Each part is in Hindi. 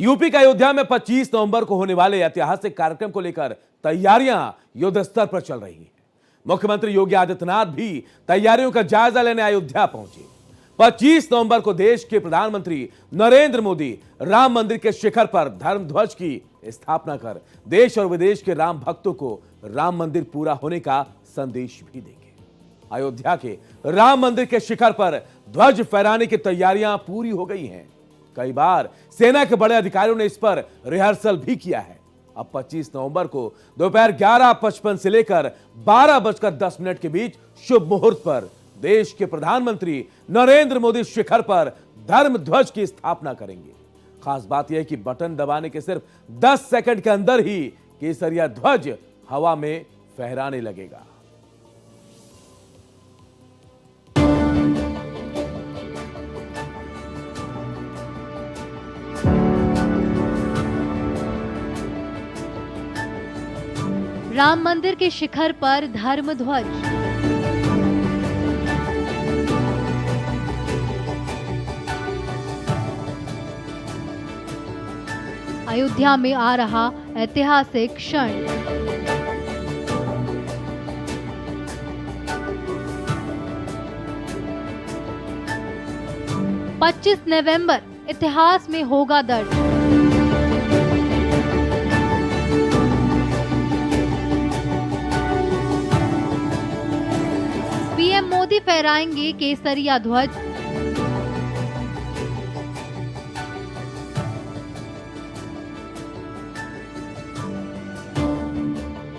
यूपी का अयोध्या में 25 नवंबर को होने वाले ऐतिहासिक कार्यक्रम को लेकर तैयारियां युद्ध स्तर पर चल रही हैं। मुख्यमंत्री योगी आदित्यनाथ भी तैयारियों का जायजा लेने अयोध्या पहुंचे। 25 नवंबर को देश के प्रधानमंत्री नरेंद्र मोदी राम मंदिर के शिखर पर धर्म ध्वज की स्थापना कर देश और विदेश के राम भक्तों को राम मंदिर पूरा होने का संदेश भी देंगे। अयोध्या के राम मंदिर के शिखर पर ध्वज फहराने की तैयारियां पूरी हो गई हैं। कई बार सेना के बड़े अधिकारियों ने इस पर रिहर्सल भी किया है। अब 25 नवंबर को दोपहर 11:55 से लेकर 12:10 के बीच शुभ मुहूर्त पर देश के प्रधानमंत्री नरेंद्र मोदी शिखर पर धर्म ध्वज की स्थापना करेंगे। खास बात यह है कि बटन दबाने के सिर्फ 10 सेकंड के अंदर ही केसरिया ध्वज हवा में फहराने लगेगा। राम मंदिर के शिखर पर धर्म ध्वज। अयोध्या में आ रहा ऐतिहासिक क्षण। पच्चीस नवंबर इतिहास में होगा दर्ज। पीएम मोदी फहराएंगे केसरिया ध्वज।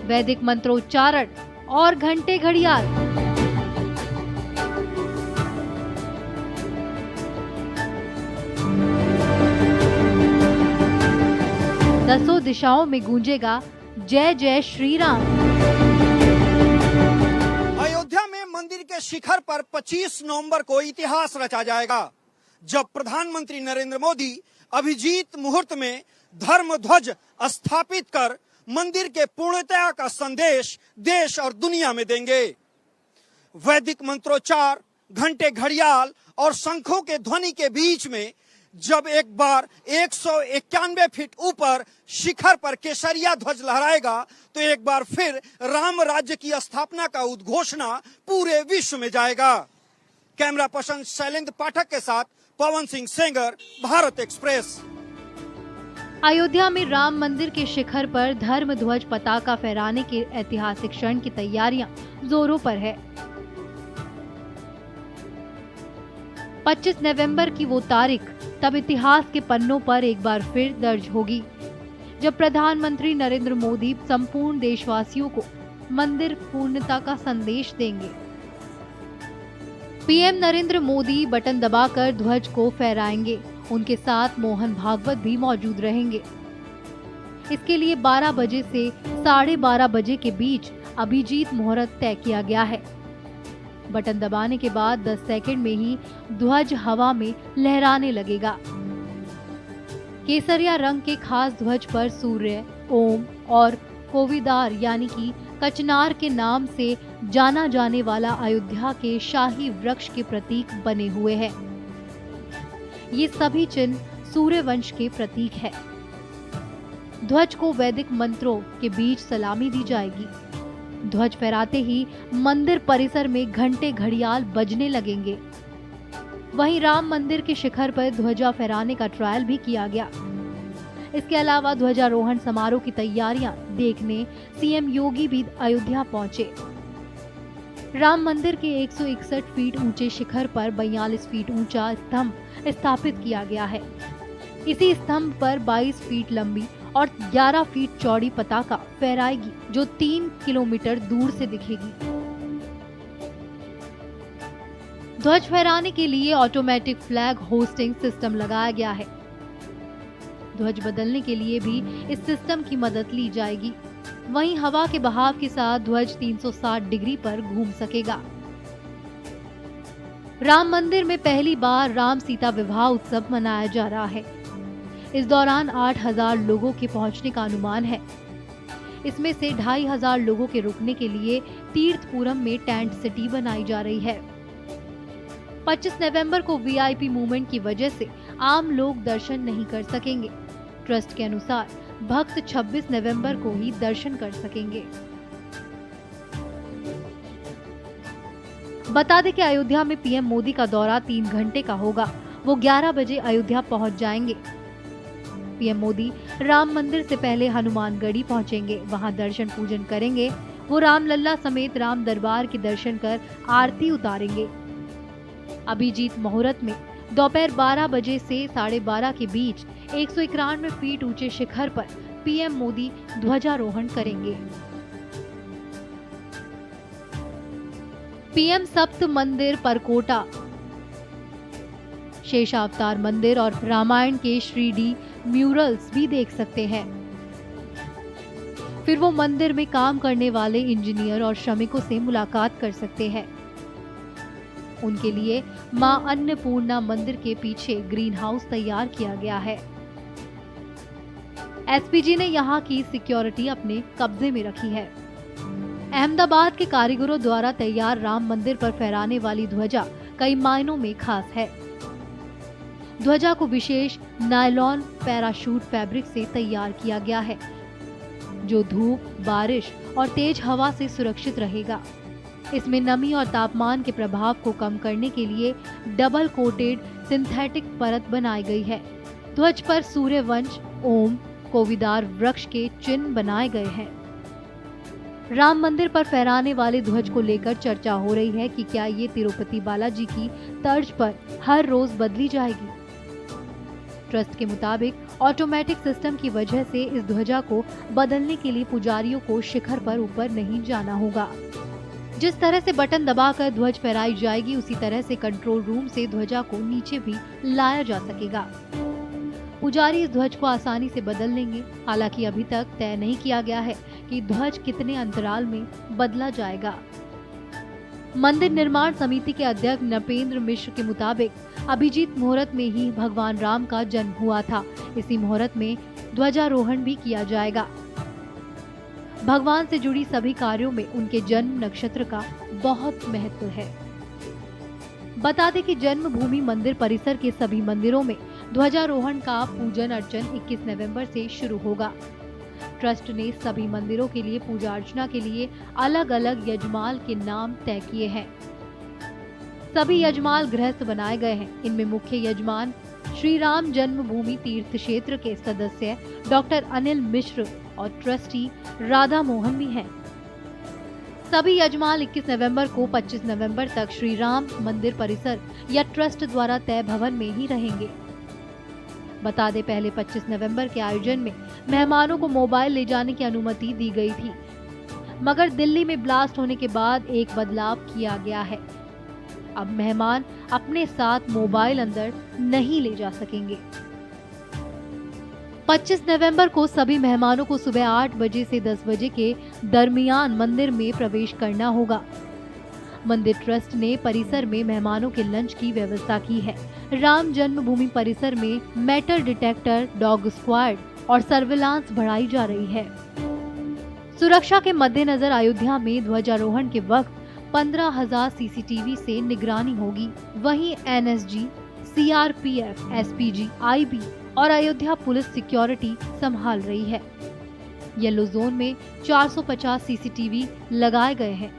वैदिक मंत्रोच्चारण और घंटे घड़ियाल। दसों दिशाओं में गूंजेगा जय जय श्री राम। अयोध्या में मंदिर के शिखर पर 25 नवंबर को इतिहास रचा जाएगा, जब प्रधानमंत्री नरेंद्र मोदी अभिजीत मुहूर्त में धर्म ध्वज स्थापित कर मंदिर के पूर्णतया का संदेश देश और दुनिया में देंगे। वैदिक मंत्रोच्चार, घंटे घड़ियाल और शंखों के ध्वनि के बीच में जब एक बार 191 फीट ऊपर शिखर पर केसरिया ध्वज लहराएगा, तो एक बार फिर राम राज्य की स्थापना का उद्घोषणा पूरे विश्व में जाएगा। कैमरा पर्सन शैलेंद्र पाठक के साथ पवन सिंह सेंगर, भारत एक्सप्रेस। अयोध्या में राम मंदिर के शिखर पर धर्म ध्वज पताका फहराने के ऐतिहासिक क्षण की तैयारियां जोरों पर है। 25 नवंबर की वो तारीख तब इतिहास के पन्नों पर एक बार फिर दर्ज होगी, जब प्रधानमंत्री नरेंद्र मोदी संपूर्ण देशवासियों को मंदिर पूर्णता का संदेश देंगे। पीएम नरेंद्र मोदी बटन दबाकर ध्वज को फहराएंगे। उनके साथ मोहन भागवत भी मौजूद रहेंगे। इसके लिए 12 बजे से 12:30 बजे के बीच अभिजीत मुहूर्त तय किया गया है। बटन दबाने के बाद 10 सेकंड में ही ध्वज हवा में लहराने लगेगा। केसरिया रंग के खास ध्वज पर सूर्य, ओम और कोविदार यानी कि कचनार के नाम से जाना जाने वाला अयोध्या के शाही वृक्ष के प्रतीक बने हुए हैं। ये सभी चिन्ह सूर्य वंश के प्रतीक है। ध्वज को वैदिक मंत्रों के बीच सलामी दी जाएगी। ध्वज फहराते ही मंदिर परिसर में घंटे घड़ियाल बजने लगेंगे। वहीं राम मंदिर के शिखर पर ध्वजा फहराने का ट्रायल भी किया गया। इसके अलावा ध्वजारोहण समारोह की तैयारियां देखने सीएम योगी भी अयोध्या पहुंचे। राम मंदिर के 161 फीट ऊंचे शिखर पर 42 फीट ऊंचा स्तंभ स्थापित किया गया है। इसी स्तंभ पर 22 फीट लंबी और 11 फीट चौड़ी पताका फहराएगी, जो 3 किलोमीटर दूर से दिखेगी। ध्वज फहराने के लिए ऑटोमेटिक फ्लैग होस्टिंग सिस्टम लगाया गया है। ध्वज बदलने के लिए भी इस सिस्टम की मदद ली जाएगी। वहीं हवा के बहाव के साथ ध्वज 360 डिग्री पर घूम सकेगा। राम मंदिर में पहली बार राम सीता विवाह उत्सव मनाया जा रहा है। इस दौरान 8000 लोगों के पहुंचने का अनुमान है। इसमें से 2500 लोगों के रुकने के लिए तीर्थपुरम में टेंट सिटी बनाई जा रही है। 25 नवंबर को वीआईपी मूवमेंट की वजह से आम लोग दर्शन नहीं कर सकेंगे। ट्रस्ट के अनुसार भक्त 26 नवंबर को ही दर्शन कर सकेंगे। बता दें कि अयोध्या में पीएम मोदी का दौरा 3 घंटे का होगा। वो 11 बजे अयोध्या पहुंच जाएंगे। पीएम मोदी राम मंदिर से पहले हनुमानगढ़ी पहुंचेंगे, वहां दर्शन पूजन करेंगे। वो रामलल्ला समेत राम दरबार के दर्शन कर आरती उतारेंगे। अभिजीत मुहूर्त में दोपहर 12 बजे से 12:30 के बीच 191 फीट ऊंचे शिखर पर पीएम मोदी ध्वजारोहण करेंगे। पीएम सप्त मंदिर परकोटा, शेषावतार मंदिर और रामायण के श्रीडी म्यूरल्स भी देख सकते हैं। फिर वो मंदिर में काम करने वाले इंजीनियर और श्रमिकों से मुलाकात कर सकते हैं। उनके लिए मां अन्नपूर्णा मंदिर के पीछे ग्रीन हाउस तैयार किया गया है। एसपीजी ने यहां की सिक्योरिटी अपने कब्जे में रखी है। अहमदाबाद के कारीगरों द्वारा तैयार राम मंदिर पर फहराने वाली ध्वजा कई मायनों में खास है। ध्वजा को विशेष नायलॉन पैराशूट फैब्रिक से तैयार किया गया है, जो धूप, बारिश और तेज हवा से सुरक्षित रहेगा। इसमें नमी और तापमान के प्रभाव को कम करने के लिए डबल कोटेड सिंथेटिक परत बनाई गई है। ध्वज पर सूर्यवंश, ओम, कोविदार वृक्ष के चिन्ह बनाए गए हैं। राम मंदिर पर फहराने वाले ध्वज को लेकर चर्चा हो रही है कि क्या ये तिरुपति बालाजी की तर्ज पर हर रोज बदली जाएगी। ट्रस्ट के मुताबिक ऑटोमेटिक सिस्टम की वजह से इस ध्वजा को बदलने के लिए पुजारियों को शिखर पर ऊपर नहीं जाना होगा। जिस तरह से बटन दबाकर ध्वज फहराई जाएगी, उसी तरह से कंट्रोल रूम से ध्वजा को नीचे भी लाया जा सकेगा। पुजारी इस ध्वज को आसानी से बदल लेंगे। हालांकि अभी तक तय नहीं किया गया है कि ध्वज कितने अंतराल में बदला जाएगा। मंदिर निर्माण समिति के अध्यक्ष नृपेंद्र मिश्र के मुताबिक अभिजीत मुहूर्त में ही भगवान राम का जन्म हुआ था। इसी मुहूर्त में ध्वजारोहण भी किया जाएगा। भगवान से जुड़ी सभी कार्यों में उनके जन्म नक्षत्र का बहुत महत्व है। बता दें कि जन्मभूमि मंदिर परिसर के सभी मंदिरों में ध्वजारोहण का पूजन अर्चन 21 नवंबर से शुरू होगा। ट्रस्ट ने सभी मंदिरों के लिए पूजा अर्चना के लिए अलग अलग यजमाल के नाम तय किए हैं। सभी यजमाल गृहस्थ बनाए गए हैं। इनमें मुख्य यजमान श्री राम जन्मभूमि तीर्थ क्षेत्र के सदस्य डॉक्टर अनिल मिश्र और ट्रस्टी राधा मोहन भी हैं। सभी यजमाल 21 नवंबर को 25 नवंबर तक श्री राम मंदिर परिसर या ट्रस्ट द्वारा तय भवन में ही रहेंगे। बता दें, पहले 25 नवंबर के आयोजन में मेहमानों को मोबाइल ले जाने की अनुमति दी गई थी, मगर दिल्ली में ब्लास्ट होने के बाद एक बदलाव किया गया है। अब मेहमान अपने साथ मोबाइल अंदर नहीं ले जा सकेंगे। 25 नवंबर को सभी मेहमानों को सुबह 8 बजे से 10 बजे के दरमियान मंदिर में प्रवेश करना होगा। मंदिर ट्रस्ट ने परिसर में मेहमानों के लंच की व्यवस्था की है। राम जन्मभूमि परिसर में मेटल डिटेक्टर, डॉग स्क्वाड और सर्विलांस बढ़ाई जा रही है। सुरक्षा के मद्देनजर अयोध्या में ध्वजारोहण के वक्त 15,000 सीसीटीवी से निगरानी होगी। वहीं एनएसजी, सीआरपीएफ, एसपीजी, आईबी और अयोध्या पुलिस सिक्योरिटी संभाल रही है। येलो जोन में 450 सीसीटीवी लगाए गए हैं।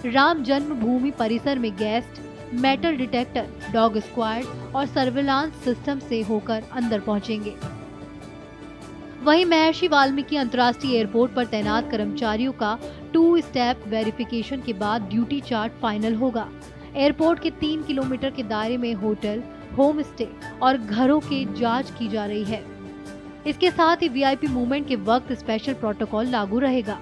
राम जन्मभूमि परिसर में guest, metal detector, dog squad और सर्विलांस सिस्टम से होकर अंदर पहुंचेंगे। वहीं महर्षि वाल्मीकि अंतर्राष्ट्रीय एयरपोर्ट पर तैनात कर्मचारियों का 2 स्टेप वेरिफिकेशन के बाद ड्यूटी चार्ट फाइनल होगा। एयरपोर्ट के 3 किलोमीटर के दायरे में होटल, होम स्टे और घरों की जांच की जा रही है। इसके साथ ही वीआईपी मूवमेंट के वक्त स्पेशल प्रोटोकॉल लागू रहेगा।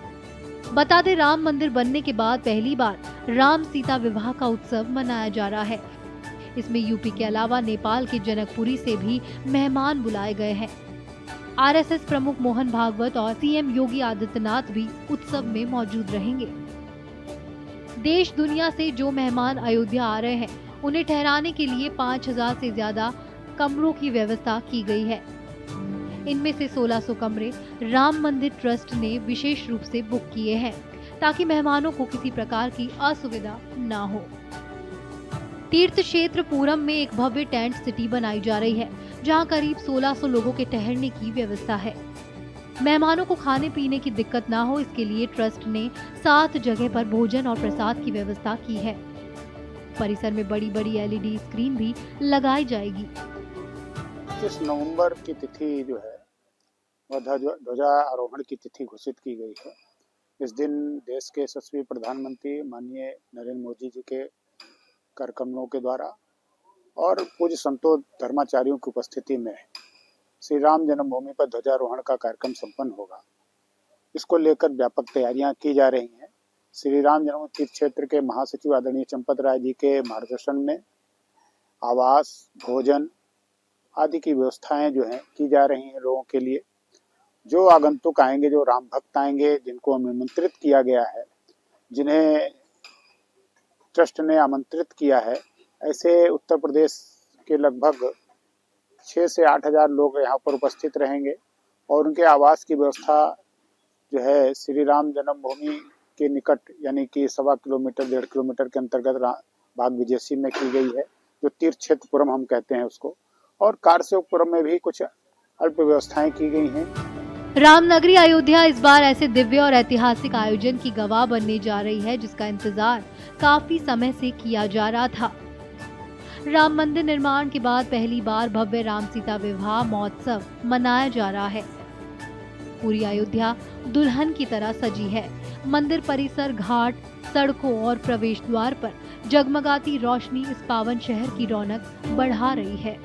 बता दें, राम मंदिर बनने के बाद पहली बार राम सीता विवाह का उत्सव मनाया जा रहा है। इसमें यूपी के अलावा नेपाल के जनकपुरी से भी मेहमान बुलाए गए हैं। आरएसएस प्रमुख मोहन भागवत और सीएम योगी आदित्यनाथ भी उत्सव में मौजूद रहेंगे। देश दुनिया से जो मेहमान अयोध्या आ रहे हैं, उन्हें ठहराने के लिए 5,000 से ज्यादा कमरों की व्यवस्था की गई है। इनमें से 1600 कमरे राम मंदिर ट्रस्ट ने विशेष रूप से बुक किए हैं, ताकि मेहमानों को किसी प्रकार की असुविधा न हो। तीर्थ क्षेत्र पूरम में एक भव्य टेंट सिटी बनाई जा रही है। जहां करीब 1600 लोगों के ठहरने की व्यवस्था है। मेहमानों को खाने पीने की दिक्कत ना हो, इसके लिए ट्रस्ट ने 7 जगह पर भोजन और प्रसाद की व्यवस्था की है। परिसर में बड़ी बड़ी LED स्क्रीन भी लगाई जाएगी। 25 नवंबर की तिथि जो है वह ध्वजारोहण की तिथि घोषित की गई है। इस दिन देश के यशस्वी प्रधानमंत्री माननीय नरेंद्र मोदी जी के कर कमलों के द्वारा और पूज्य संतों धर्माचार्यों की उपस्थिति में श्री राम जन्मभूमि पर ध्वजारोहण का कार्यक्रम संपन्न होगा। इसको लेकर व्यापक तैयारियां की जा रही हैं। श्री राम जन्मभूमि तीर्थ क्षेत्र के महासचिव आदरणीय चंपत राय जी के मार्गदर्शन में आवास, भोजन आदि की व्यवस्थाएं जो हैं की जा रही हैं लोगों के लिए। जो आगंतुक आएंगे, जो राम भक्त आएंगे, जिनको आमंत्रित किया गया है, जिन्हें ट्रस्ट ने आमंत्रित किया है, ऐसे उत्तर प्रदेश के लगभग 6 से 8 हजार लोग यहाँ पर उपस्थित रहेंगे और उनके आवास की व्यवस्था जो है श्री राम जन्मभूमि के निकट यानी कि 1.25 किलोमीटर 1.5 किलोमीटर के अंतर्गत बाग विजयसी में की गई है, जो तीर्थ क्षेत्रपुरम हम कहते हैं उसको, और कारसेवकपुरम में भी कुछ अल्प व्यवस्थाएं की गई हैं। रामनगरी अयोध्या इस बार ऐसे दिव्य और ऐतिहासिक आयोजन की गवाह बनने जा रही है जिसका इंतजार काफी समय से किया जा रहा था। राम मंदिर निर्माण के बाद पहली बार भव्य राम सीता विवाह महोत्सव मनाया जा रहा है। पूरी अयोध्या दुल्हन की तरह सजी है। मंदिर परिसर, घाट, सड़कों और प्रवेश द्वार पर जगमगाती रोशनी इस पावन शहर की रौनक बढ़ा रही है।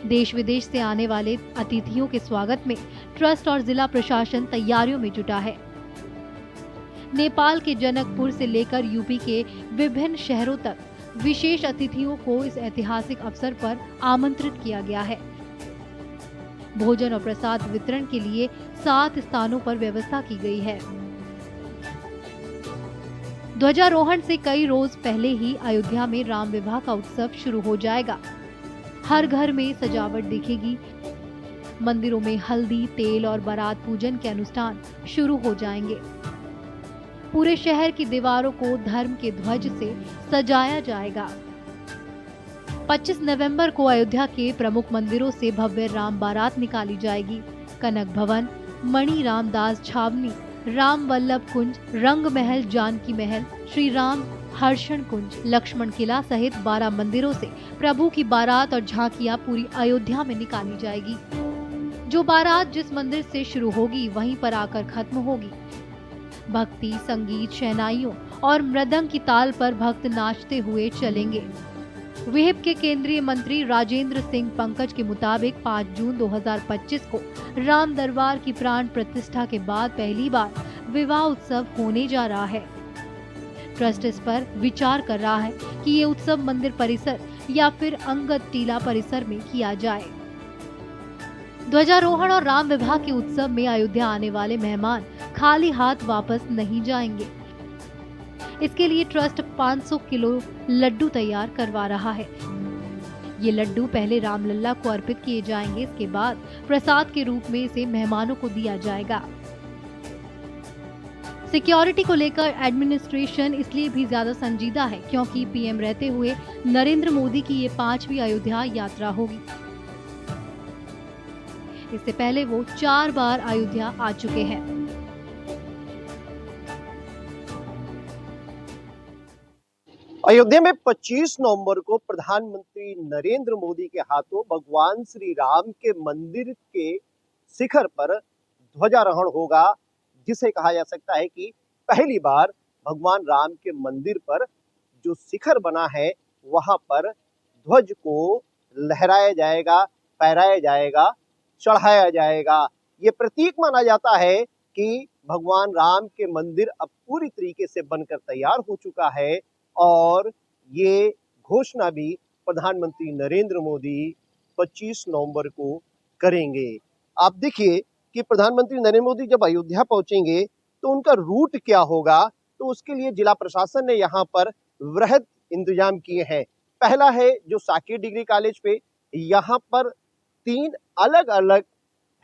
देश विदेश से आने वाले अतिथियों के स्वागत में ट्रस्ट और जिला प्रशासन तैयारियों में जुटा है। नेपाल के जनकपुर से लेकर यूपी के विभिन्न शहरों तक विशेष अतिथियों को इस ऐतिहासिक अवसर पर आमंत्रित किया गया है। भोजन और प्रसाद वितरण के लिए 7 स्थानों पर व्यवस्था की गई है। ध्वजारोहण से कई रोज पहले ही अयोध्या में राम विवाह का उत्सव शुरू हो जाएगा। हर घर में सजावट दिखेगी। मंदिरों में हल्दी, तेल और बारात पूजन के अनुष्ठान शुरू हो जाएंगे। पूरे शहर की दीवारों को धर्म के ध्वज से सजाया जाएगा। 25 नवंबर को अयोध्या के प्रमुख मंदिरों से भव्य राम बारात निकाली जाएगी। कनक भवन, मणि रामदास छावनी, राम वल्लभ कुंज, रंग महल, जानकी महल, श्री राम हर्षण कुंज, लक्ष्मण किला सहित 12 मंदिरों से प्रभु की बारात और झांकियां पूरी अयोध्या में निकाली जाएगी। जो बारात जिस मंदिर से शुरू होगी वहीं पर आकर खत्म होगी। भक्ति, संगीत, शहनाइयों और मृदंग की ताल पर भक्त नाचते हुए चलेंगे। विहिप के केंद्रीय मंत्री राजेंद्र सिंह पंकज के मुताबिक 5 जून 2025 को राम दरबार की प्राण प्रतिष्ठा के बाद पहली बार विवाह उत्सव होने जा रहा है। ट्रस्ट इस पर विचार कर रहा है कि ये उत्सव मंदिर परिसर या फिर अंगद टीला परिसर में किया जाए। ध्वजारोहण और राम विवाह के उत्सव में अयोध्या आने वाले मेहमान खाली हाथ वापस नहीं जाएंगे। इसके लिए ट्रस्ट 500 किलो लड्डू तैयार करवा रहा है। ये लड्डू पहले रामलल्ला को अर्पित किए जाएंगे। इसके बाद प्रसाद के रूप में इसे मेहमानों को दिया जाएगा। सिक्योरिटी को लेकर एडमिनिस्ट्रेशन इसलिए भी ज्यादा संजीदा है क्योंकि पीएम रहते हुए नरेंद्र मोदी की ये 5वीं अयोध्या यात्रा होगी। इससे पहले वो 4 बार अयोध्या आ चुके हैं। अयोध्या में 25 नवंबर को प्रधानमंत्री नरेंद्र मोदी के हाथों भगवान श्री राम के मंदिर के शिखर पर ध्वजारोहण होगा, जिसे कहा जा सकता है कि पहली बार भगवान राम के मंदिर पर जो शिखर बना है वहां पर ध्वज को लहराया जाएगा, फहराया जाएगा, चढ़ाया जाएगा। ये प्रतीक माना जाता है कि भगवान राम के मंदिर अब पूरी तरीके से बनकर तैयार हो चुका है और ये घोषणा भी प्रधानमंत्री नरेंद्र मोदी 25 नवंबर को करेंगे। आप देखिए कि प्रधानमंत्री नरेंद्र मोदी जब अयोध्या पहुंचेंगे तो उनका रूट क्या होगा, तो उसके लिए जिला प्रशासन ने यहाँ पर वृहद इंतजाम किए हैं। पहला है जो साकेत डिग्री कॉलेज पे, यहाँ पर 3 अलग अलग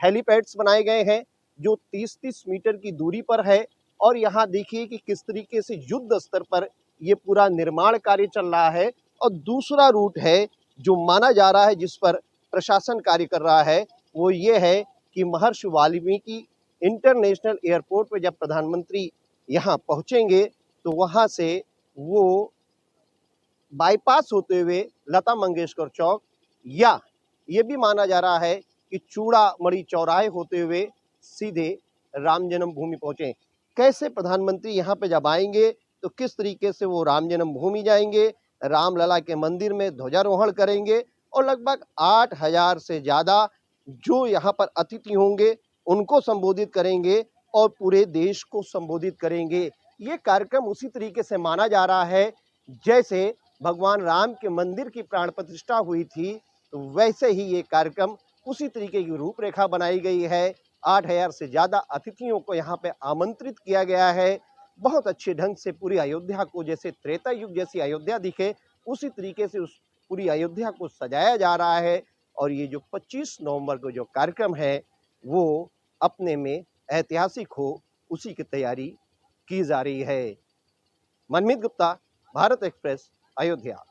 हेलीपैड्स बनाए गए हैं जो 30-30 मीटर की दूरी पर है और यहाँ देखिए कि किस तरीके से युद्ध स्तर पर ये पूरा निर्माण कार्य चल रहा है। और दूसरा रूट है जो माना जा रहा है जिस पर प्रशासन कार्य कर रहा है वो ये है कि महर्षि वाल्मीकि इंटरनेशनल एयरपोर्ट पर जब प्रधानमंत्री यहाँ पहुंचेंगे तो वहां से वो बाईपास होते हुए लता मंगेशकर चौक या ये भी माना जा रहा है कि चूड़ामणि चौराहे होते हुए सीधे राम जन्मभूमि पहुंचे। कैसे प्रधानमंत्री यहाँ पे जब आएंगे तो किस तरीके से वो राम जन्मभूमि जाएंगे, रामलला के मंदिर में ध्वजारोहण करेंगे और लगभग 8,000 से ज्यादा जो यहाँ पर अतिथि होंगे उनको संबोधित करेंगे और पूरे देश को संबोधित करेंगे। ये कार्यक्रम उसी तरीके से माना जा रहा है जैसे भगवान राम के मंदिर की प्राण प्रतिष्ठा हुई थी, तो वैसे ही ये कार्यक्रम उसी तरीके की रूपरेखा बनाई गई है। 8,000 से ज्यादा अतिथियों को यहाँ पे आमंत्रित किया गया है। बहुत अच्छे ढंग से पूरी अयोध्या को जैसे त्रेता युग जैसी अयोध्या दिखे उसी तरीके से उस पूरी अयोध्या को सजाया जा रहा है। और ये जो 25 नवंबर को जो कार्यक्रम है वो अपने में ऐतिहासिक हो, उसी की तैयारी की जा रही है। मनमीत गुप्ता, भारत एक्सप्रेस, अयोध्या।